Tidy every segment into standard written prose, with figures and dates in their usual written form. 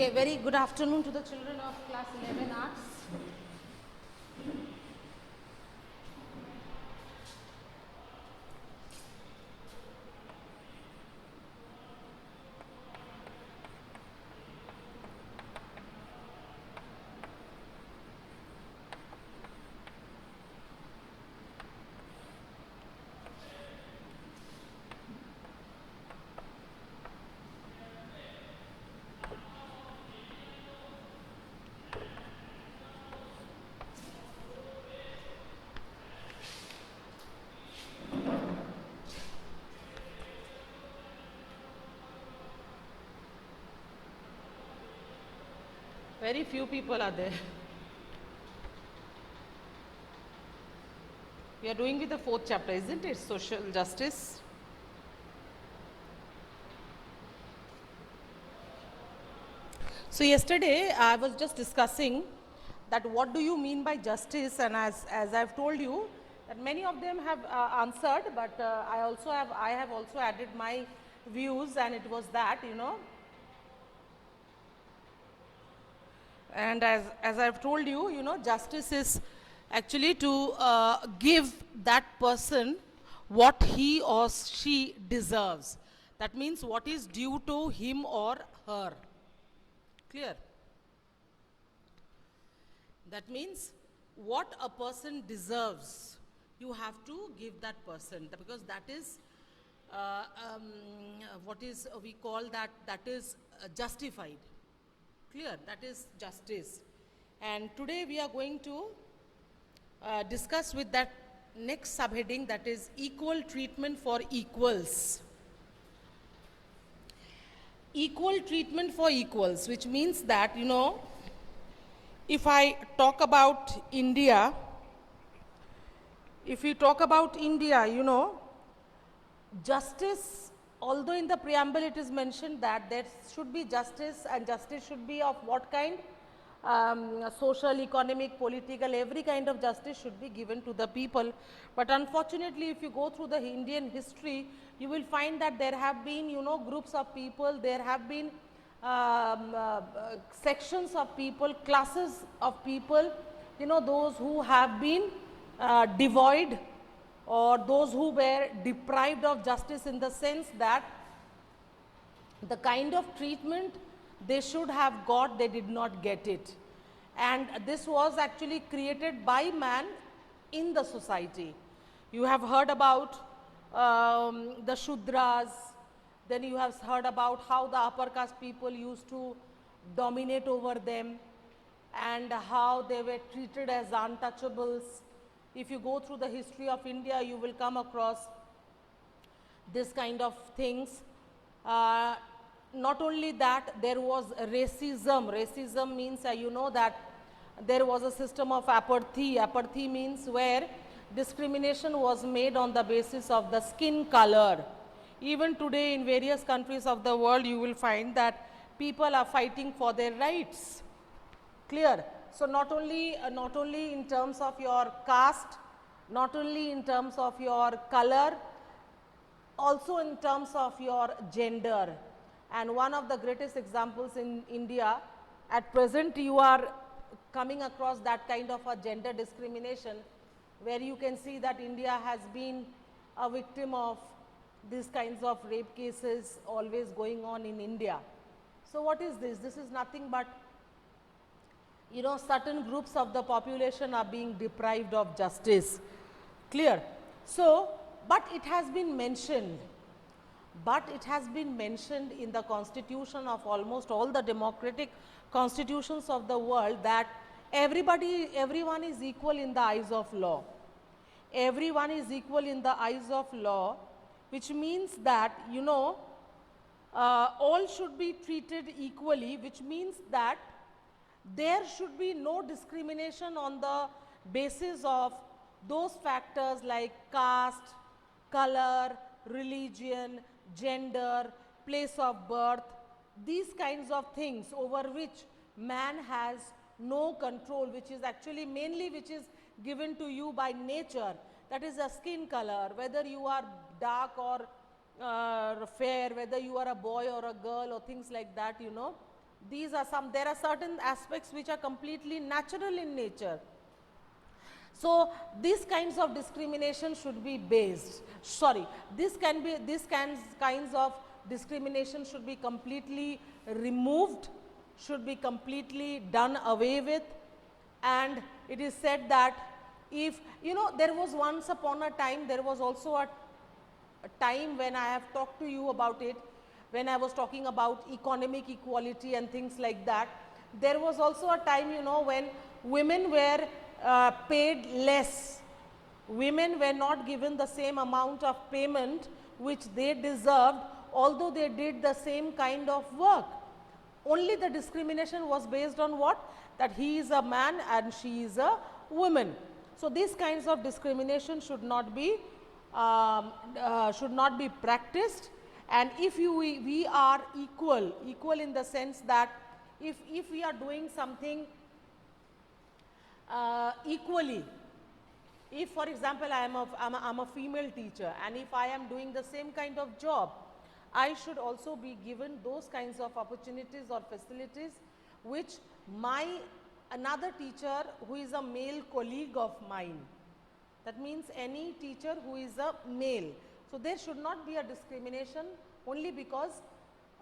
Okay, very good afternoon to the children of class 11 arts. Very few people are there. We are doing with the fourth chapter, isn't it? Social justice. So yesterday I was just discussing that what do you mean by justice, and as I've told you that many of them have answered, but I have also added my views, and it was that and as I've told you, justice is actually to give that person what he or she deserves. That means what is due to him or her. Clear? That means what a person deserves, you have to give that person, because that is what is we call that is justified. Clear? That is justice. And today we are going to discuss with that next subheading, that is equal treatment for equals. Equal treatment for equals, which means that, if I talk about India, if we talk about India, justice, although in the preamble it is mentioned that there should be justice, and justice should be of what kind? Social, economic, political, every kind of justice should be given to the people. But unfortunately, if you go through the Indian history, you will find that there have been, groups of people, there have been sections of people, classes of people, those who have been devoid, or those who were deprived of justice, in the sense that the kind of treatment they should have got, they did not get it. And this was actually created by man in the society. You have heard about the Shudras, then you have heard about how the upper caste people used to dominate over them, and how they were treated as untouchables. If you go through the history of India, you will come across this kind of things. Not only that, there was racism. Racism means, that there was a system of apathy. Apathy means where discrimination was made on the basis of the skin color. Even today in various countries of the world, you will find that people are fighting for their rights. Clear? So not only in terms of your caste, not only in terms of your color, also in terms of your gender. And one of the greatest examples in India, at present you are coming across that kind of a gender discrimination, where you can see that India has been a victim of these kinds of rape cases always going on in India. So what is this? This is nothing but, certain groups of the population are being deprived of justice. Clear? So, but it has been mentioned in the constitution of almost all the democratic constitutions of the world, that everyone is equal in the eyes of law. Everyone is equal in the eyes of law, which means that, all should be treated equally, which means that there should be no discrimination on the basis of those factors like caste, color, religion, gender, place of birth, these kinds of things over which man has no control, which is actually mainly which is given to you by nature. That is a skin color, whether you are dark or fair, whether you are a boy or a girl or things like that, These are some, there are certain aspects which are completely natural in nature. So, these kinds of discrimination should be based, sorry, this can be, these kinds of discrimination should be completely removed, should be completely done away with. And it is said that if, you know, there was once upon a time, there was also a time when I have talked to you about it, when I was talking about economic equality and things like that. There was also a time, you know, when women were paid less. Women were not given the same amount of payment which they deserved, although they did the same kind of work. Only the discrimination was based on what? That he is a man and she is a woman. So, these kinds of discrimination should not be practiced. And if we are equal in the sense that if we are doing something equally, if for example I am a female teacher, and if I am doing the same kind of job, I should also be given those kinds of opportunities or facilities which my another teacher who is a male colleague of mine, that means any teacher who is a male. So, there should not be a discrimination only because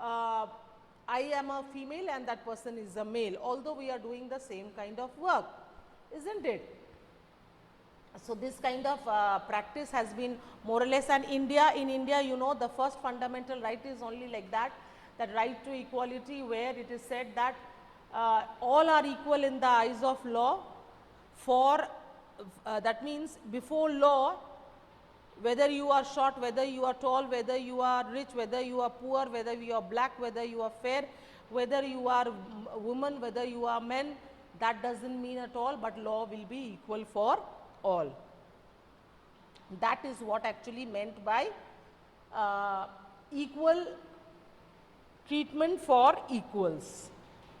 I am a female and that person is a male, although we are doing the same kind of work, isn't it? So, this kind of practice has been more or less, and in India, you know, the first fundamental right is only like that, that right to equality, where it is said that all are equal in the eyes of law. For that means before law, whether you are short, whether you are tall, whether you are rich, whether you are poor, whether you are black, whether you are fair, whether you are woman, whether you are men, that does not mean at all, but law will be equal for all. That is what actually meant by equal treatment for equals.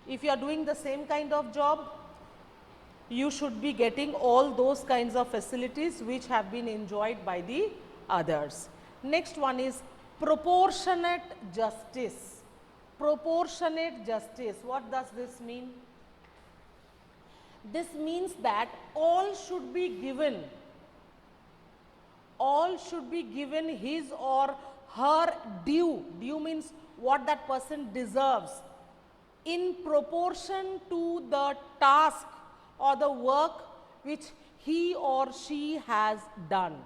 If you are doing the same kind of job, you should be getting all those kinds of facilities which have been enjoyed by the others. Next one is proportionate justice. Proportionate justice, what does this mean? This means that all should be given his or her due. Due means what that person deserves, in proportion to the task or the work which he or she has done.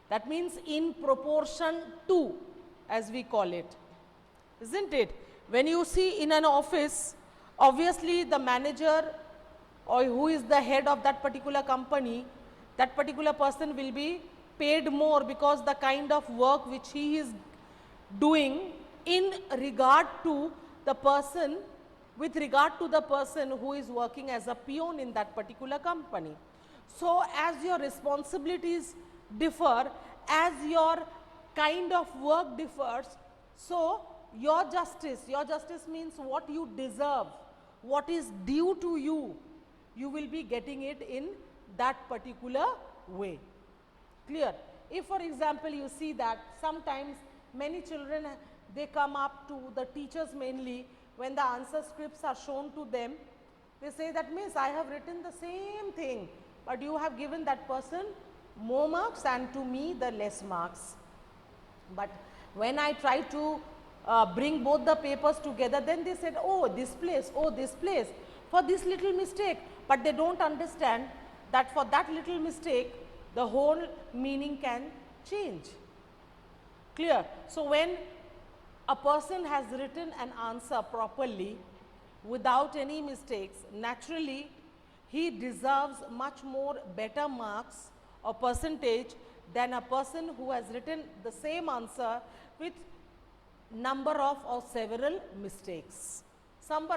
That means in proportion to, as we call it, isn't it? When you see in an office, obviously the manager or who is the head of that particular company, that particular person will be paid more because the kind of work which he is doing in regard to the person, with regard to the person who is working as a peon in that particular company. So, as your responsibilities differ, as your kind of work differs, so your justice means what you deserve, what is due to you, you will be getting it in that particular way. Clear? If for example, you see that sometimes many children, they come up to the teachers mainly when the answer scripts are shown to them, they say that, Miss, I have written the same thing, but you have given that person more marks and to me the less marks. But when I try to bring both the papers together, then they said, oh this place, for this little mistake, but they don't understand that for that little mistake the whole meaning can change. Clear? So, when a person has written an answer properly without any mistakes, naturally he deserves much more better marks or percentage than a person who has written the same answer with number of or several mistakes. Number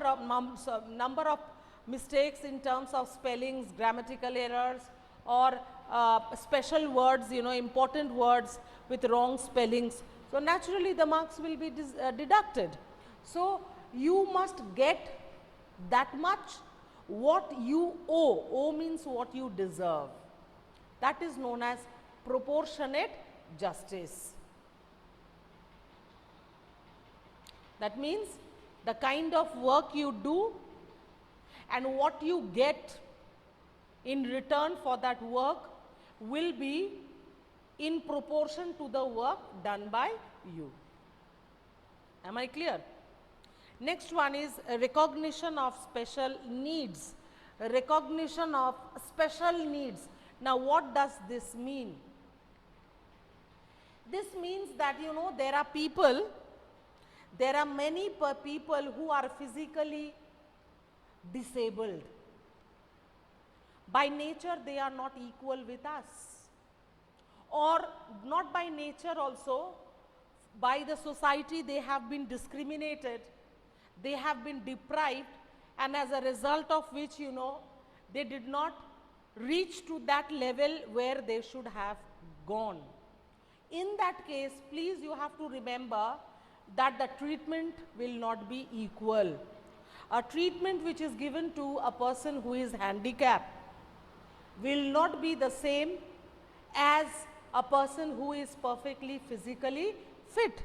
of mistakes in terms of spellings, grammatical errors, or special words, you know, important words with wrong spellings. So, naturally the marks will be deducted. So, you must get that much what you owe. Owe means what you deserve. That is known as proportionate justice. That means the kind of work you do, and what you get in return for that work will be in proportion to the work done by you. Am I clear? Next one is recognition of special needs. Recognition of special needs. Now, what does this mean? This means that, you know, there are many people who are physically disabled. By nature, they are not equal with us, or not by nature also, by the society they have been discriminated, they have been deprived, and as a result of which, you know, they did not reach to that level where they should have gone. In that case, please, you have to remember that the treatment will not be equal. A treatment which is given to a person who is handicapped will not be the same as a person who is perfectly physically fit.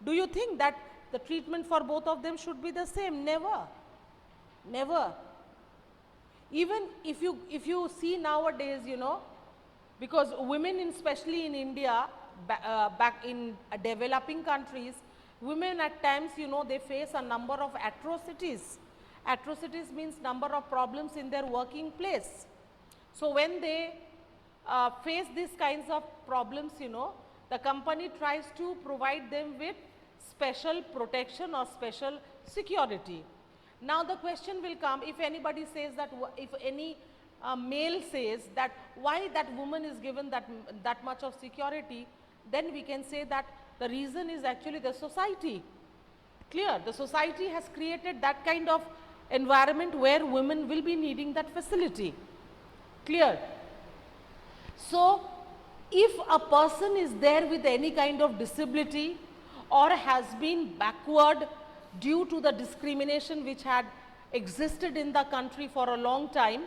Do you think that the treatment for both of them should be the same? Never. Never. Even if you see nowadays, you know, because women, especially in India, back in developing countries, women at times, you know, they face a number of atrocities. Atrocities means number of problems in their working place. So when they face these kinds of problems, you know, the company tries to provide them with special protection or special security. Now the question will come, if anybody says that, if any male says that why that woman is given that much of security, then we can say that the reason is actually the society. Clear? The society has created that kind of environment where women will be needing that facility. Clear? So, if a person is there with any kind of disability or has been backward due to the discrimination which had existed in the country for a long time,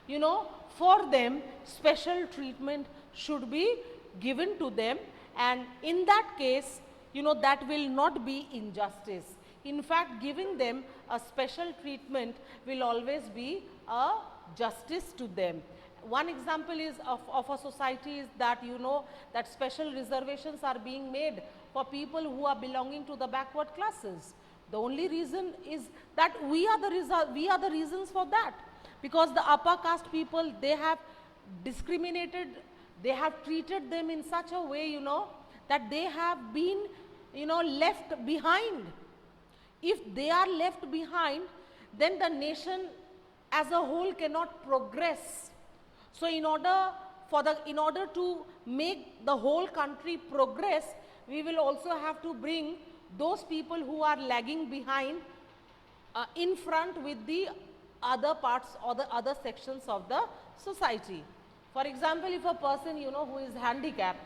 you know, for them special treatment should be given to them, and in that case, you know, that will not be injustice. In fact, giving them a special treatment will always be a justice to them. One example is of a society is that, you know, that special reservations are being made for people who are belonging to the backward classes. The only reason is that we are the reasons for that, because the upper caste people, they have discriminated, they have treated them in such a way, you know, that they have been, you know, left behind. If they are left behind, then the nation as a whole cannot progress. So in order to make the whole country progress, we will also have to bring those people who are lagging behind in front with the other parts or the other sections of the society. For example, if a person, you know, who is handicapped,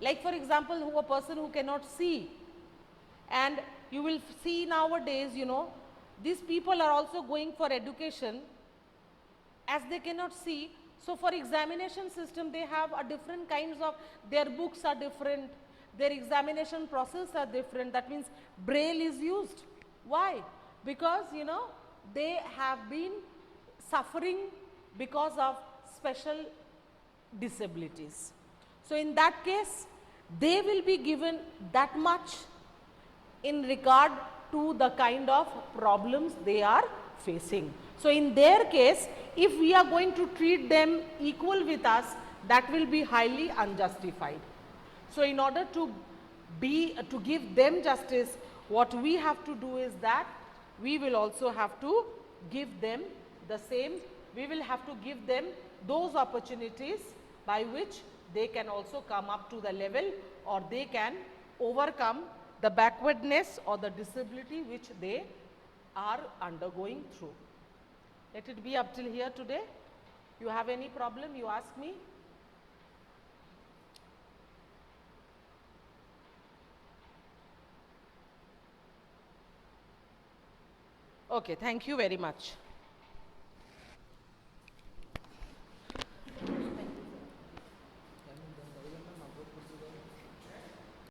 like for example, a person who cannot see, and you will see nowadays, you know, these people are also going for education as they cannot see. So for examination system, they have a different kinds of, their books are different, their examination process are different. That means braille is used. Why? Because, you know, they have been suffering because of special disabilities. So in that case, they will be given that much in regard to the kind of problems they are facing. So in their case, if we are going to treat them equal with us, that will be highly unjustified. So in order to give them justice, what we have to do is that we will also have to give them the same, we will have to give them those opportunities by which they can also come up to the level, or they can overcome the backwardness or the disability which they are undergoing through. Let it be up till here today. You have any problem, you ask me. Okay, thank you very much.